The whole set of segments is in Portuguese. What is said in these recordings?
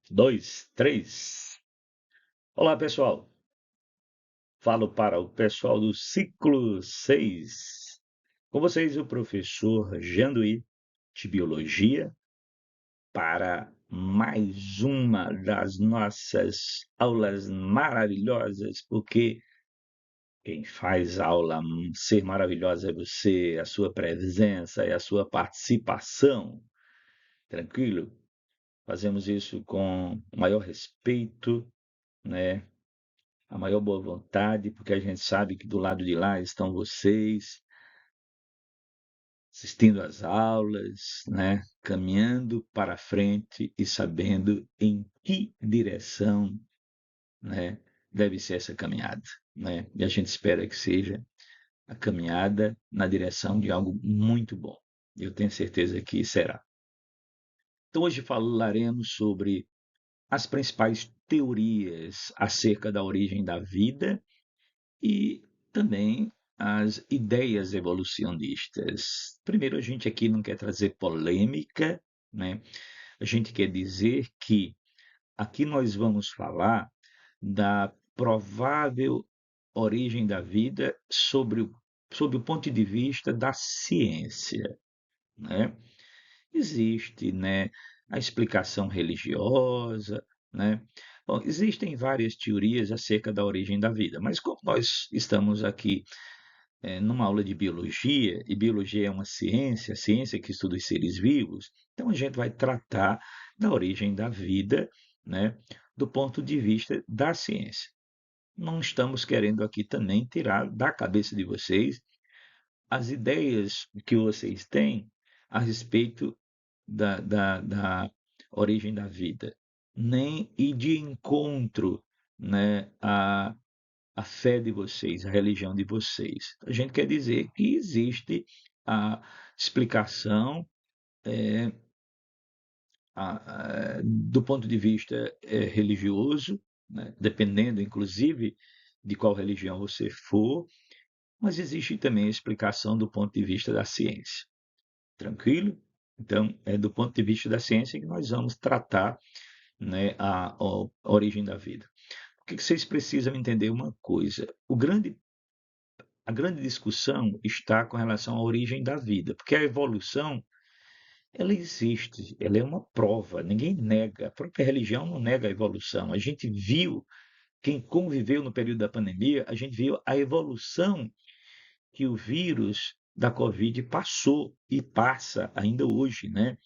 Dois, três. Olá, pessoal. Falo para o pessoal do ciclo 6. Com vocês, o professor Janduí, de Biologia, para mais uma das nossas aulas maravilhosas, porque quem faz a aula ser maravilhosa é você, a sua presença e a sua participação. Tranquilo? Fazemos isso com o maior respeito, né? A maior boa vontade, porque a gente sabe que do lado de lá estão vocês, assistindo às aulas, né? Caminhando para frente e sabendo em que direção, né? Deve ser essa caminhada, né? E a gente espera que seja a caminhada na direção de algo muito bom. Eu tenho certeza que será. Então, hoje falaremos sobre as principais teorias acerca da origem da vida e também as ideias evolucionistas. Primeiro, a gente aqui não quer trazer polêmica, né? A gente quer dizer que aqui nós vamos falar da provável origem da vida sob o ponto de vista da ciência, né? Existe, né, a explicação religiosa, né? Bom, existem várias teorias acerca da origem da vida, mas como nós estamos aqui numa aula de biologia, e biologia é uma ciência, a ciência que estuda os seres vivos, então a gente vai tratar da origem da vida, né, do ponto de vista da ciência. Não estamos querendo aqui também tirar da cabeça de vocês as ideias que vocês têm a respeito da origem da vida, nem ir de encontro, né, a fé de vocês, a religião de vocês. A gente quer dizer que existe a explicação é, do ponto de vista religioso, né, dependendo, inclusive, de qual religião você for, mas existe também a explicação do ponto de vista da ciência. Tranquilo? Então, é do ponto de vista da ciência que nós vamos tratar, né, a origem da vida. O que vocês precisam entender uma coisa: a grande discussão está com relação à origem da vida, porque a evolução ela existe, ela é uma prova, ninguém nega, a própria religião não nega a evolução. A gente viu, quem conviveu no período da pandemia, a gente viu a evolução que o vírus da Covid passou e passa ainda hoje, né?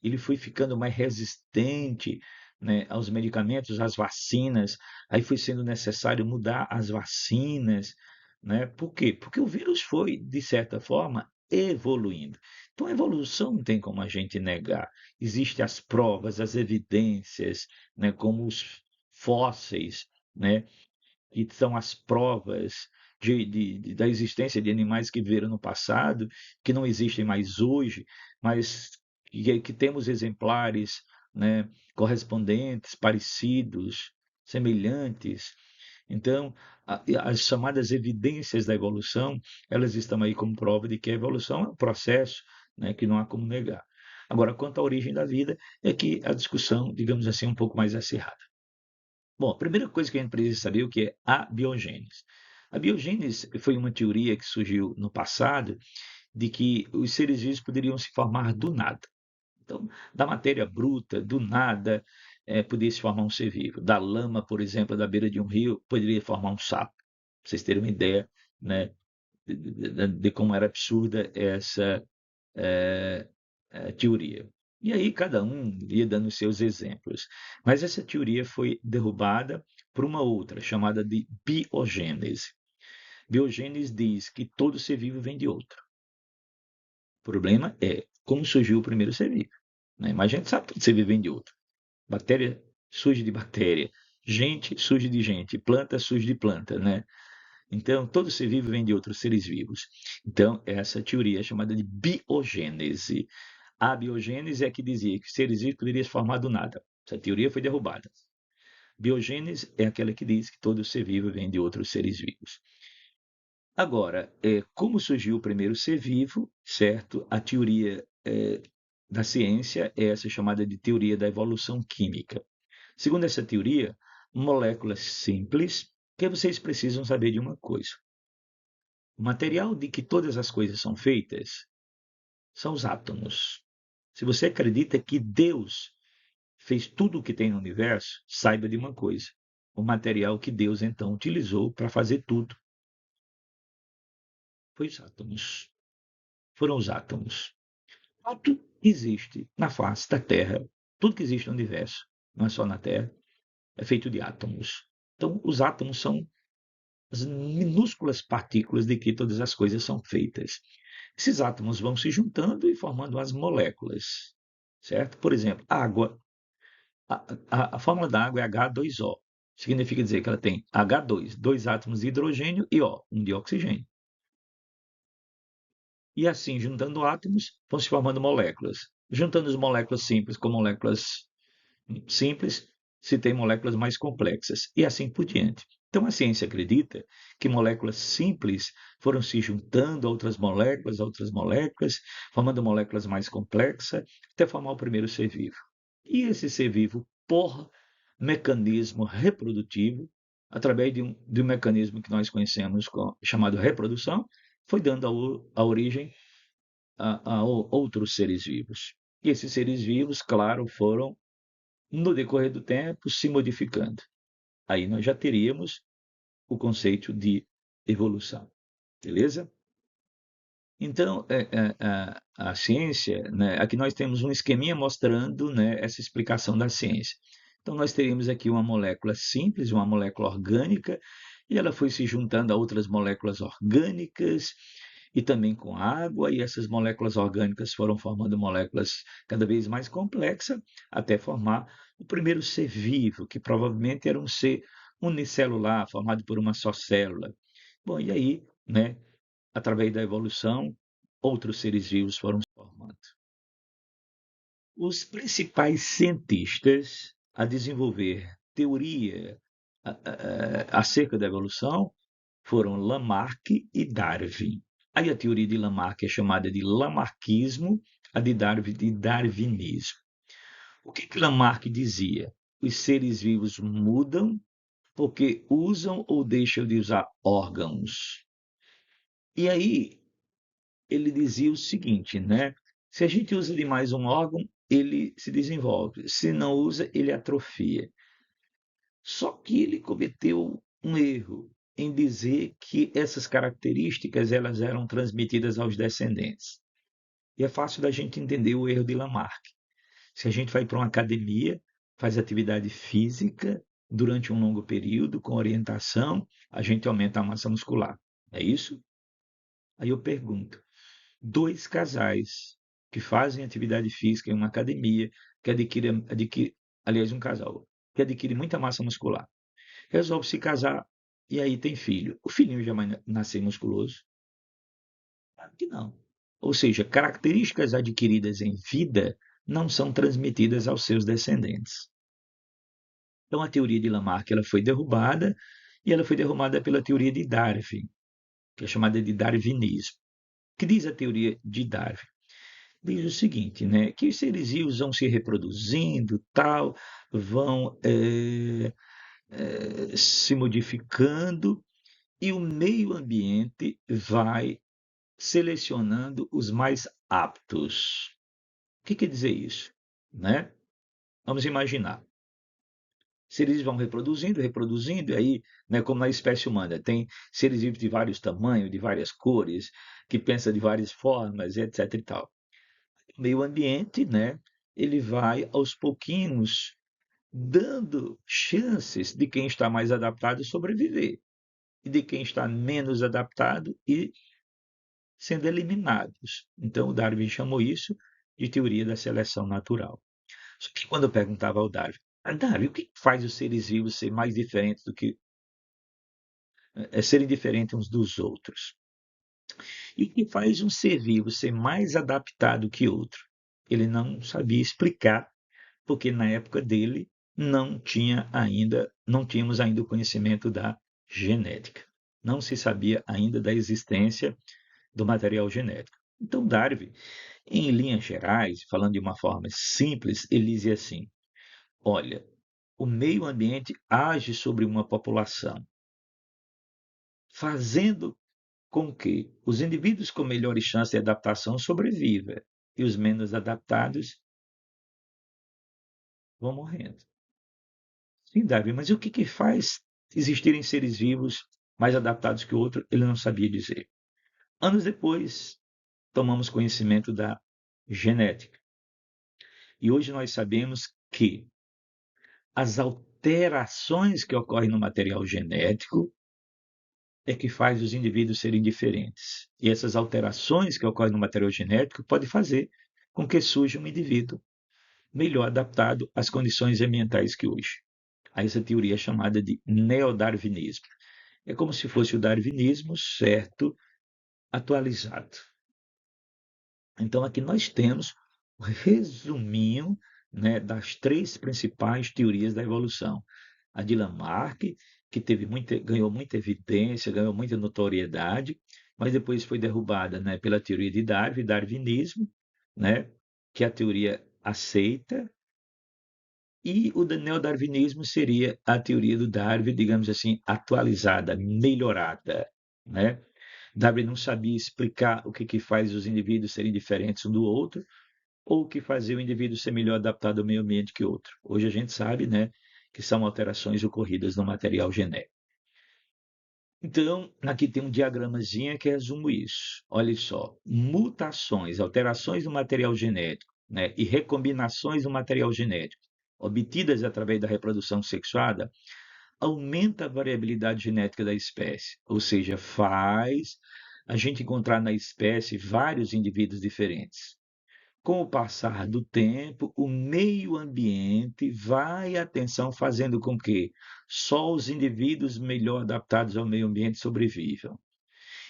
Ele foi ficando mais resistente, né, aos medicamentos, às vacinas, aí foi sendo necessário mudar as vacinas, né? Por quê? Porque o vírus foi, de certa forma, evoluindo. Então, a evolução não tem como a gente negar. Existem as provas, as evidências, né, como os fósseis, né, que são as provas da existência de animais que viveram no passado, que não existem mais hoje, mas que temos exemplares, né, correspondentes, parecidos, semelhantes. Então, as chamadas evidências da evolução, elas estão aí como prova de que a evolução é um processo, né, que não há como negar. Agora, quanto à origem da vida, é que a discussão, digamos assim, é um pouco mais acirrada. Bom, a primeira coisa que a gente precisa saber é o que é a biogênese. A biogênese foi uma teoria que surgiu no passado de que os seres vivos poderiam se formar do nada. Então, da matéria bruta, do nada, poderia se formar um ser vivo. Da lama, por exemplo, da beira de um rio, poderia formar um sapo. Pra vocês terem uma ideia, né, de como era absurda essa teoria. E aí cada um ia dando seus exemplos. Mas essa teoria foi derrubada por uma outra, chamada de biogênese. Biogênese diz que todo ser vivo vem de outro. O problema é como surgiu o primeiro ser vivo, né? Mas a gente sabe que todo ser vivo vem de outro. Bactéria surge de bactéria, gente surge de gente, planta surge de planta, né? Então, todo ser vivo vem de outros seres vivos. Então, essa teoria é chamada de biogênese. A biogênese é que dizia que seres vivos poderiam se formar do nada. Essa teoria foi derrubada. Biogênese é aquela que diz que todo ser vivo vem de outros seres vivos. Agora, como surgiu o primeiro ser vivo, certo? A teoria da ciência é essa chamada de teoria da evolução química. Segundo essa teoria, moléculas simples, que vocês precisam saber de uma coisa. O material de que todas as coisas são feitas são os átomos. Se você acredita que Deus fez tudo o que tem no universo, saiba de uma coisa: o material que Deus então utilizou para fazer tudo foi os átomos. Foram os átomos. Tudo que existe na face da Terra, tudo que existe no universo, não é só na Terra, é feito de átomos. Então, os átomos são as minúsculas partículas de que todas as coisas são feitas. Esses átomos vão se juntando e formando as moléculas, certo? Por exemplo, a água. A fórmula da água é H2O. Significa dizer que ela tem H2, dois átomos de hidrogênio, e O, um de oxigênio. E assim, juntando átomos, vão se formando moléculas. Juntando as moléculas simples com moléculas simples, se tem moléculas mais complexas, e assim por diante. Então, a ciência acredita que moléculas simples foram se juntando a outras moléculas, formando moléculas mais complexas, até formar o primeiro ser vivo. E esse ser vivo, por mecanismo reprodutivo, através de um mecanismo que nós conhecemos chamado reprodução, foi dando a origem a outros seres vivos. E esses seres vivos, claro, foram no decorrer do tempo, se modificando. Aí nós já teríamos o conceito de evolução, beleza? Então, a ciência, né, aqui nós temos um esqueminha mostrando, né, essa explicação da ciência. Então, nós teríamos aqui uma molécula simples, uma molécula orgânica, e ela foi se juntando a outras moléculas orgânicas, e também com água, e essas moléculas orgânicas foram formando moléculas cada vez mais complexas, até formar o primeiro ser vivo, que provavelmente era um ser unicelular, formado por uma só célula. Bom, e aí, né, através da evolução, outros seres vivos foram se formando. Os principais cientistas a desenvolver teoria acerca da evolução foram Lamarck e Darwin. Aí a teoria de Lamarck é chamada de Lamarckismo, a de Darwin de Darwinismo. O que Lamarck dizia? Os seres vivos mudam porque usam ou deixam de usar órgãos. E aí ele dizia o seguinte, né? Se a gente usa demais um órgão, ele se desenvolve. Se não usa, ele atrofia. Só que ele cometeu um erro em dizer que essas características elas eram transmitidas aos descendentes. E é fácil da gente entender o erro de Lamarck. Se a gente vai para uma academia, faz atividade física durante um longo período, com orientação, a gente aumenta a massa muscular. É isso? Aí eu pergunto, dois casais que fazem atividade física em uma academia, aliás, um casal, que adquire muita massa muscular, resolve se casar e aí tem filho. O filhinho já vai nascer musculoso? Claro que não. Ou seja, características adquiridas em vida não são transmitidas aos seus descendentes. Então, a teoria de Lamarck ela foi derrubada e ela foi derrubada pela teoria de Darwin, que é chamada de darwinismo. O que diz a teoria de Darwin? Diz o seguinte, né, que os seres vivos vão se reproduzindo, tal, vão se modificando e o meio ambiente vai selecionando os mais aptos. O que quer dizer isso? Né? Vamos imaginar. Seres vivos vão reproduzindo, reproduzindo, e aí, né, como na espécie humana, tem seres vivos de vários tamanhos, de várias cores, que pensam de várias formas, etc. e tal. O meio ambiente, né, ele vai aos pouquinhos dando chances de quem está mais adaptado sobreviver e de quem está menos adaptado e sendo eliminados. Então, o Darwin chamou isso de teoria da seleção natural. Só que quando eu perguntava ao Darwin, Darwin, o que faz os seres vivos ser mais diferentes do que serem diferentes uns dos outros? E o que faz um ser vivo ser mais adaptado que outro? Ele não sabia explicar, porque na época dele não tínhamos ainda o conhecimento da genética. Não se sabia ainda da existência do material genético. Então, Darwin, em linhas gerais, falando de uma forma simples, ele dizia assim: olha, o meio ambiente age sobre uma população, fazendo com que os indivíduos com melhores chances de adaptação sobrevivam e os menos adaptados vão morrendo. Sim, Darwin, mas o que que faz existirem seres vivos mais adaptados que o outro? Ele não sabia dizer. Anos depois, tomamos conhecimento da genética. E hoje nós sabemos que as alterações que ocorrem no material genético é que faz os indivíduos serem diferentes. E essas alterações que ocorrem no material genético podem fazer com que surja um indivíduo melhor adaptado às condições ambientais que hoje. A essa teoria é chamada de neodarwinismo. É como se fosse o darwinismo certo, atualizado. Então, aqui nós temos o resuminho, né, das três principais teorias da evolução. A de Lamarck, que ganhou muita evidência, ganhou muita notoriedade, mas depois foi derrubada, né, pela teoria de Darwin, darwinismo, né, que a teoria aceita, e o neodarwinismo seria a teoria do Darwin, digamos assim, atualizada, melhorada, né? Darwin não sabia explicar o que que faz os indivíduos serem diferentes um do outro, ou o que fazia o indivíduo ser melhor adaptado ao meio ambiente que outro. Hoje a gente sabe, né, que são alterações ocorridas no material genético. Então, aqui tem um diagramazinho que resume isso. Olha só, mutações, alterações no material genético, né, e recombinações no material genético, obtidas através da reprodução sexuada, aumenta a variabilidade genética da espécie, ou seja, faz a gente encontrar na espécie vários indivíduos diferentes. Com o passar do tempo, o meio ambiente vai, atenção, fazendo com que só os indivíduos melhor adaptados ao meio ambiente sobrevivam.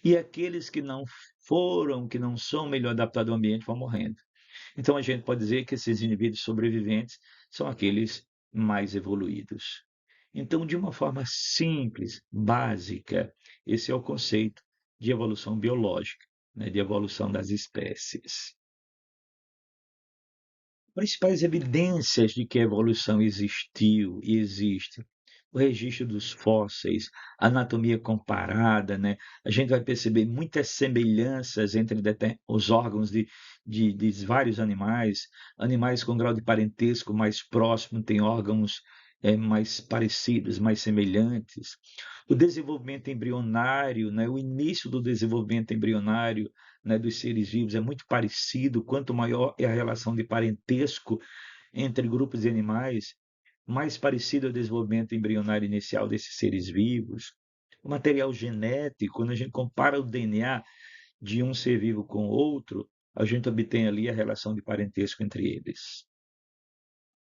E aqueles que não foram, que não são melhor adaptados ao ambiente, vão morrendo. Então a gente pode dizer que esses indivíduos sobreviventes são aqueles mais evoluídos. Então, de uma forma simples, básica, esse é o conceito de evolução biológica, né, de evolução das espécies. Principais evidências de que a evolução existiu e existe. O registro dos fósseis, a anatomia comparada, né? A gente vai perceber muitas semelhanças entre os órgãos de vários animais. Animais com grau de parentesco mais próximo têm órgãos mais parecidos, mais semelhantes. O desenvolvimento embrionário, né? O início do desenvolvimento embrionário, né, dos seres vivos é muito parecido. Quanto maior é a relação de parentesco entre grupos de animais, mais parecido é o desenvolvimento embrionário inicial desses seres vivos. O material genético, quando a gente compara o DNA de um ser vivo com outro, a gente obtém ali a relação de parentesco entre eles.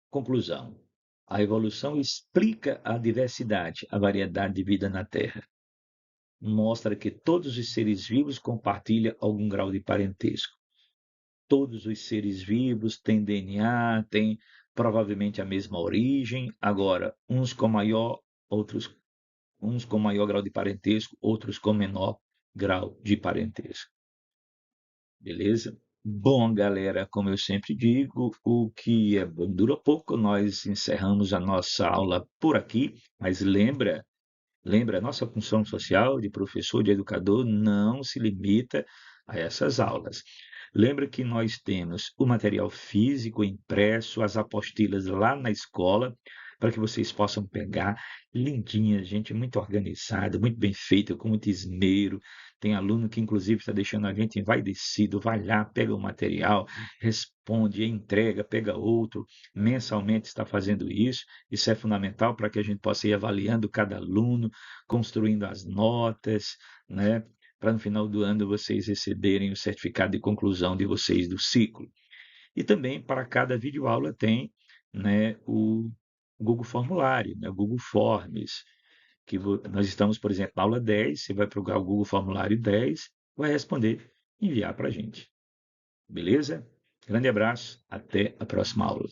Conclusão: a evolução explica a diversidade, a variedade de vida na Terra. Mostra que todos os seres vivos compartilham algum grau de parentesco. Todos os seres vivos têm DNA, têm provavelmente a mesma origem. Agora, uns com maior grau de parentesco, outros com menor grau de parentesco. Beleza? Bom, galera, como eu sempre digo, o que é bom dura pouco. Nós encerramos a nossa aula por aqui, mas lembra, a nossa função social de professor, de educador, não se limita a essas aulas. Lembra que nós temos o material físico impresso, as apostilas lá na escola, para que vocês possam pegar, lindinha, gente, muito organizada, muito bem feita, com muito esmero. Tem aluno que, inclusive, está deixando a gente envaidecido, vai lá, pega o material, responde, entrega, pega outro, mensalmente está fazendo isso. Isso é fundamental para que a gente possa ir avaliando cada aluno, construindo as notas, né? Para no final do ano vocês receberem o certificado de conclusão de vocês do ciclo. E também para cada videoaula tem, né, o Google Formulário, né, o Google Forms, que nós estamos, por exemplo, na aula 10, você vai procurar o Google Formulário 10, vai responder, enviar para a gente. Beleza? Grande abraço, até a próxima aula.